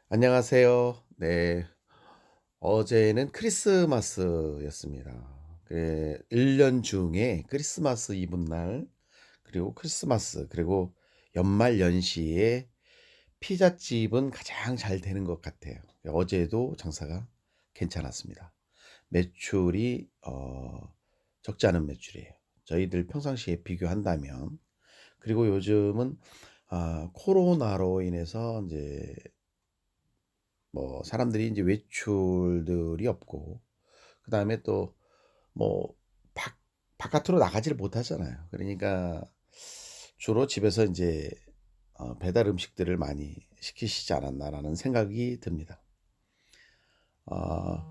안녕하세요. 네. 어제는 크리스마스였습니다. 1년 중에 크리스마스 이브날, 그리고 크리스마스, 그리고 연말 연시에 피자집은 가장 잘 되는 것 같아요. 어제도 장사가 괜찮았습니다. 매출이 적지 않은 매출이에요. 저희들 평상시에 비교한다면. 그리고 요즘은 코로나로 인해서 이제 사람들이 이제 외출들이 없고, 그다음에 또 뭐 밖 바깥으로 나가지를 못하잖아요. 그러니까 주로 집에서 이제 '배달 음식들을 많이 시키시지 않았나.'라는 생각이 듭니다. 어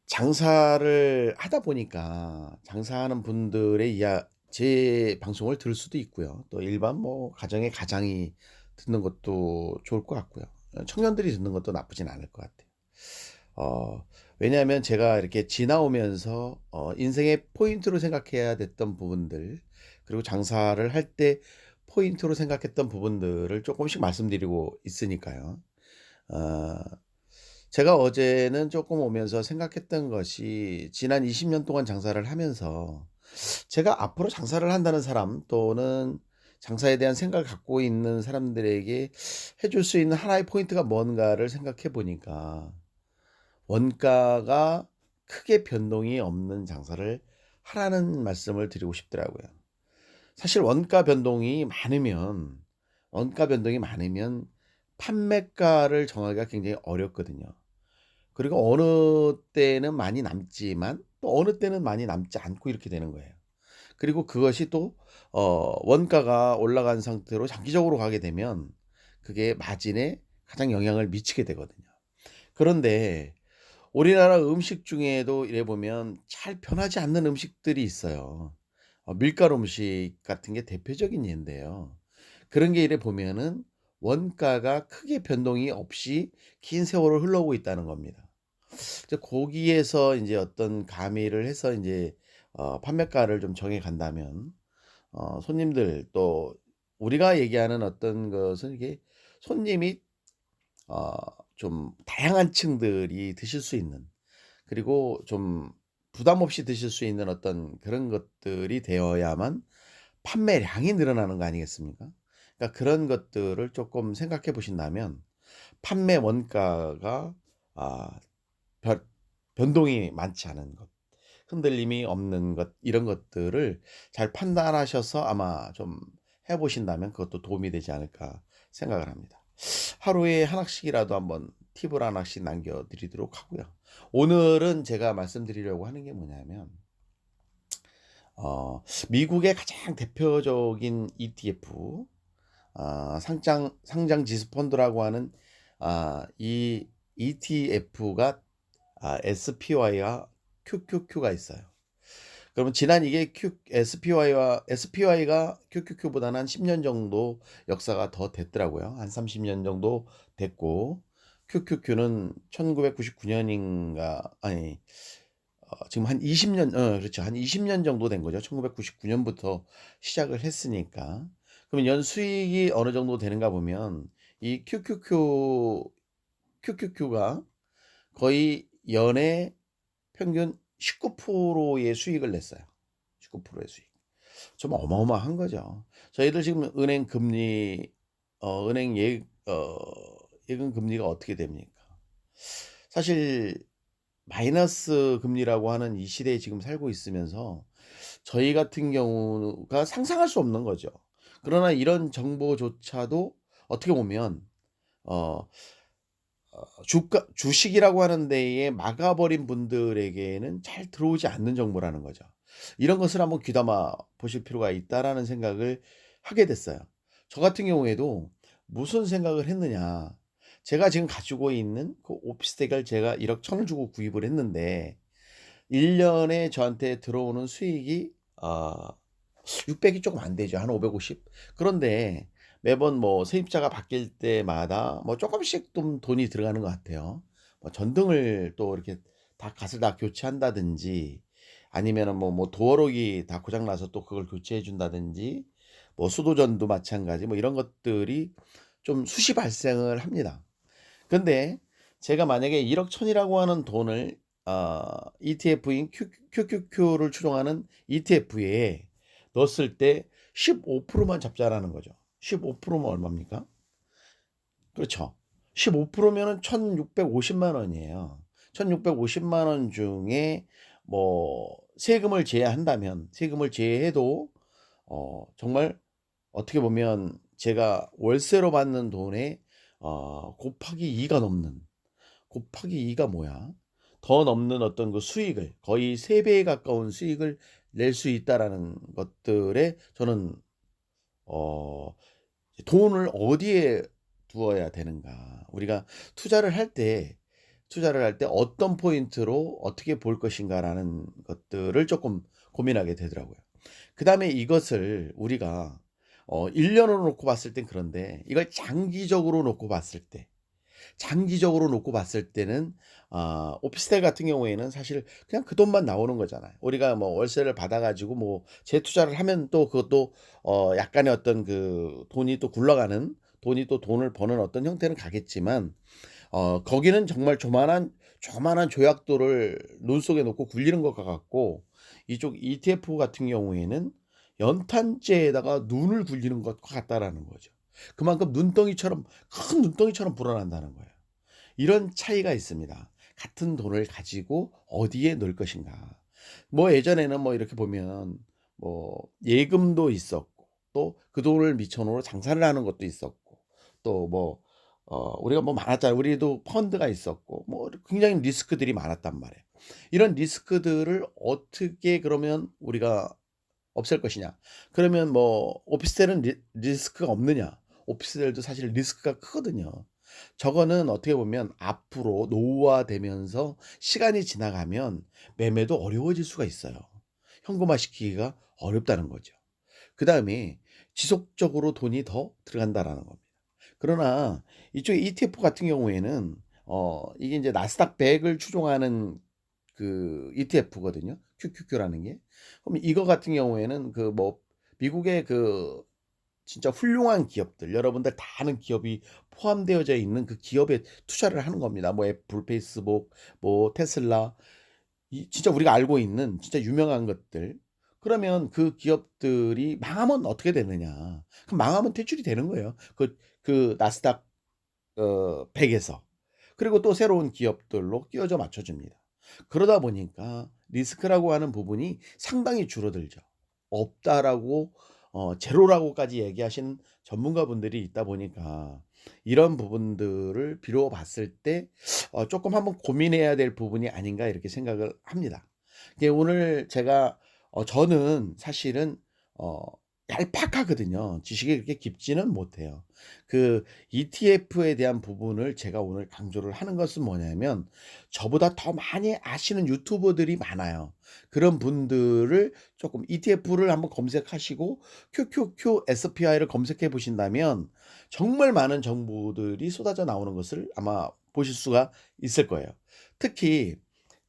장사를 하다 보니까 장사하는 분들의 제 방송을 들을 수도 있고요. 또 일반 가정의 가장이 듣는 것도 좋을 것 같고요. 청년들이 듣는 것도 나쁘진 않을 것 같아요. 왜냐하면 제가 이렇게 지나오면서 인생의 포인트로 생각해야 됐던 부분들, 그리고 장사를 할 때 포인트로 생각했던 부분들을 조금씩 말씀드리고 있으니까요. 어 제가 어제는 조금 오면서 생각했던 것이, 지난 20년 동안 장사를 하면서 제가 앞으로 장사를 한다는 사람, 또는 장사에 대한 생각을 갖고 있는 사람들에게 해줄 수 있는 하나의 포인트가 뭔가를 생각해 보니까, 원가가 크게 변동이 없는 장사를 하라는 말씀을 드리고 싶더라고요. 사실 원가 변동이 많으면 판매가를 정하기가 굉장히 어렵거든요. 그리고 어느 때는 많이 남지만 또 어느 때는 많이 남지 않고, 이렇게 되는 거예요. 그리고 그것이 또 원가가 올라간 상태로 장기적으로 가게 되면 그게 마진에 가장 영향을 미치게 되거든요. 그런데 우리나라 음식 중에도 이래 보면 잘 변하지 않는 음식들이 있어요. 밀가루 음식 같은 게 대표적인 예인데요. 그런 게 이래 보면은 원가가 크게 변동이 없이 긴 세월을 흘러오고 있다는 겁니다. 이제 거기에서 인제 어떤 가미를 해서 인제 판매가를 좀 정해 간다면, 손님들, 또 우리가 얘기하는 어떤 것은, 이게 손님이 어 좀 다양한 층들이 드실 수 있는, 그리고 좀 부담 없이 드실 수 있는 어떤 그런 것들이 되어야만 판매량이 늘어나는 거 아니겠습니까? 그러니까 그런 것들을 쪼끔 생각해 보신다면, 판매 원가가 아 변 변동이 많지 않은 것, 흔들림이 없는 것, 이런 것들을 잘 판단하셔서 아마 좀 해 보신다면 그것도 도움이 되지 않을까 생각을 합니다. 하루에 하나씩이라도 한번 팁을 하나씩 남겨 드리도록 하고요. 오늘은 제가 말씀드리려고 하는 게 뭐냐면, 미국의 가장 대표적인 ETF, 상장 지수 펀드라고 하는 이 ETF가 SPY와 QQQ가 있어요. 그러면 지난 이게 SPY가 QQQ보다는 한 10년 정도 역사가 더 됐더라고요. 한 30년 정도 됐고, QQQ는 1999 년인가, 아니 지금 한 20년, 그렇죠. 한 20년 정도 된 거죠. 1999 년부터 시작을 했으니까. 그러면 연수익이 어느 정도 되는가 보면, 이 QQQ가 거의 연에 평균 19%의 수익을 냈어요. 19%의 수익. 좀 어마어마한 거죠. 저희들 지금 은행 금리, 은행 예금 금리가 어떻게 됩니까? 사실 마이너스 금리라고 하는 이 시대에 지금 살고 있으면서 저희 같은 경우가 상상할 수 없는 거죠. 그러나 이런 정보조차도 어떻게 보면 어 주가 주식이라고 하는 데에 막아 버린 분들에게는 잘 들어오지 않는 정보라는 거죠. 이런 것을 한번 귀담아 보실 필요가 있다라는 생각을 하게 됐어요. 저 같은 경우에도 무슨 생각을 했느냐. 제가 지금 가지고 있는 그 오피스텔을 제가 1억 1,000을 주고 구입을 했는데, 1 년에 저한테 들어오는 수익이 600이 조금 안 되죠. 한 550. 그런데 매번 세입자가 바뀔 때마다 쪼끔씩 좀 돈이 들어가는 것 같아요. 전등을 또 이렇게 다 갓을 다 교체한다든지, 아니면은 도어록이 다 고장 나서 또 그걸 교체해 준다든지, 수도전도 마찬가지, 이런 것들이 좀 수시 발생을 합니다. 근데 제가 만약에 1억 1,000이라고 하는 돈을 ETF인 QQQ를 추종하는 ETF에 넣었을 때 15%만 잡자라는 거죠. 15%면 얼마입니까? 그렇죠. 15%면은 1,650만 원이에요. 1,650만 원 중에 뭐 세금을 제외해도 정말 어떻게 보면 제가 월세로 받는 돈의 곱하기 2가 넘는, 곱하기 2가 뭐야? 더 넘는 어떤 그 수익을, 거의 3배에 가까운 수익을 낼 수 있다라는 것들에 저는 어 돈을 어디에 두어야 되는가. 우리가 투자를 할 때 어떤 포인트로 어떻게 볼 것인가라는 것들을 조금 고민하게 되더라고요. 그다음에 이것을 우리가 1 년으로 놓고 봤을 땐 그런데, 이걸 장기적으로 놓고 봤을 때는 오피스텔 같은 경우에는 사실 그냥 그 돈만 나오는 거잖아요. 우리가 뭐 월세를 받아 가지고 뭐 재투자를 하면 또 그것도 약간의 어떤 그 돈이 또 돈을 버는 어떤 형태는 가겠지만, 거기는 정말 조만한 조약돌을 논 속에 놓고 굴리는 것과 같고, 이쪽 ETF 같은 경우에는 연탄재에다가 눈을 굴리는 것과 같다라는 거죠. 그만큼 큰 눈덩이처럼 불어난다는 거예요. 이런 차이가 있습니다. 같은 돈을 가지고 어디에 넣을 것인가. 뭐 예전에는 뭐 이렇게 보면 뭐 예금도 있었고, 또 그 돈을 미천으로 장사를 하는 것도 있었고, 또 뭐 우리가 뭐 많았잖아요. 우리도 펀드가 있었고, 뭐 굉장히 리스크들이 많았단 말이에요. 이런 리스크들을 어떻게 그러면 우리가 없앨 것이냐. 그러면 뭐 오피스텔은 리스크가 없느냐. 오피스텔도 사실 리스크가 크거든요. 저거는 어떻게 보면 앞으로 노후화되면서 시간이 지나가면 매매도 어려워질 수가 있어요. 현금화시키기가 어렵다는 거죠. 그다음에 지속적으로 돈이 더 들어간다라는 겁니다. 그러나 이쪽 ETF 같은 경우에는 이게 이제 나스닥 100을 추종하는 그 ETF거든요. QQQ라는 게. 그럼 이거 같은 경우에는 그 뭐 미국의 그 진짜 훌륭한 기업들, 여러분들 다 아는 기업이 포함되어져 있는 그 기업에 투자를 하는 겁니다. 뭐 애플, 페이스북, 뭐 테슬라, 이 진짜 우리가 알고 있는 진짜 유명한 것들. 그러면 그 기업들이 망하면 어떻게 되느냐? 그럼 망하면 퇴출이 되는 거예요. 그 나스닥 100에서. 그리고 또 새로운 기업들로 끼워져 맞춰집니다. 그러다 보니까 리스크라고 하는 부분이 상당히 줄어들죠. 없다라고 제로라고까지 얘기하시는 전문가분들이 있다 보니까, 이런 부분들을 비로 봤을 때 조금 한번 고민해야 될 부분이 아닌가 이렇게 생각을 합니다. 이게 오늘 제가 저는 사실은 어 얄팍하거든요. 지식이 그렇게 깊지는 못해요. 그 ETF에 대한 부분을 제가 오늘 강조를 하는 것은 뭐냐면, 저보다 더 많이 아시는 유튜버들이 많아요. 그런 분들을 조금 ETF를 한번 검색하시고 QQQ SPI를 검색해 보신다면 정말 많은 정보들이 쏟아져 나오는 것을 아마 보실 수가 있을 거예요. 특히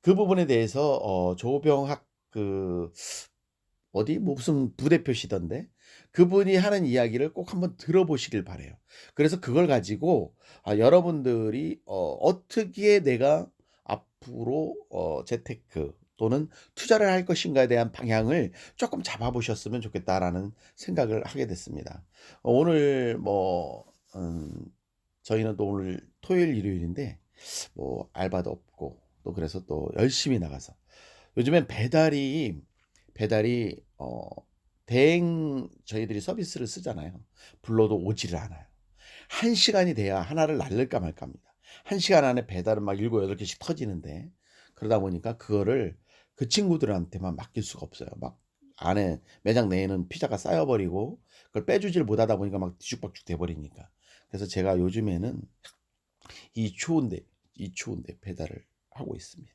그 부분에 대해서 조병학 그 어디 뭐 무슨 부대표시던데, 그분이 하는 이야기를 꼭 한번 들어보시길 바라요. 그래서 그걸 가지고 여러분들이 어떻게 내가 앞으로 재테크 또는 투자를 할 것인가에 대한 방향을 조금 잡아 보셨으면 좋겠다라는 생각을 하게 됐습니다. 오늘 뭐 저희는 또 오늘 토요일 일요일인데 뭐 알바도 없고, 또 그래서 또 열심히 나가서 요즘엔 배달이 대행 저희들이 서비스를 쓰잖아요. 불러도 오지를 않아요. 1시간이 돼야 하나를 날릴까 말까 합니다. 1시간 안에 배달은 막 7, 8개씩 터지는데, 그러다 보니까 그거를 그 친구들한테만 맡길 수가 없어요. 막 안에 매장 내에는 피자가 쌓여 버리고 그걸 빼주질 못하다 보니까 막 뒤죽박죽 돼 버리니까. 그래서 제가 요즘에는 이 추운데 배달을 하고 있습니다.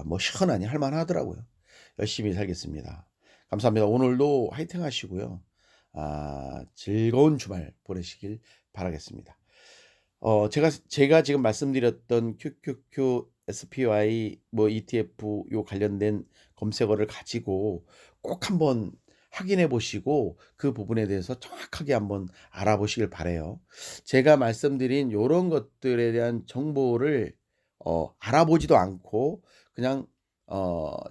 뭐 시원하니 할 만하더라고요. 열심히 살겠습니다. 감사합니다. 오늘도 화이팅 하시고요. 즐거운 주말 보내시길 바라겠습니다. 제가 지금 말씀드렸던 QQQ, SPY, 뭐 ETF 요 관련된 검색어를 가지고 꼭 한번 확인해 보시고 그 부분에 대해서 정확하게 한번 알아보시길 바라요. 제가 말씀드린 요런 것들에 대한 정보를 알아보지도 않고 그냥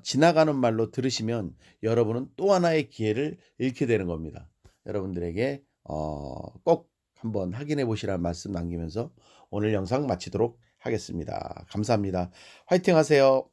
지나가는 말로 들으시면 여러분은 또 하나의 기회를 잃게 되는 겁니다. 여러분들에게 꼭 한번 확인해 보시라는 말씀 남기면서 오늘 영상 마치도록 하겠습니다. 감사합니다. 화이팅 하세요.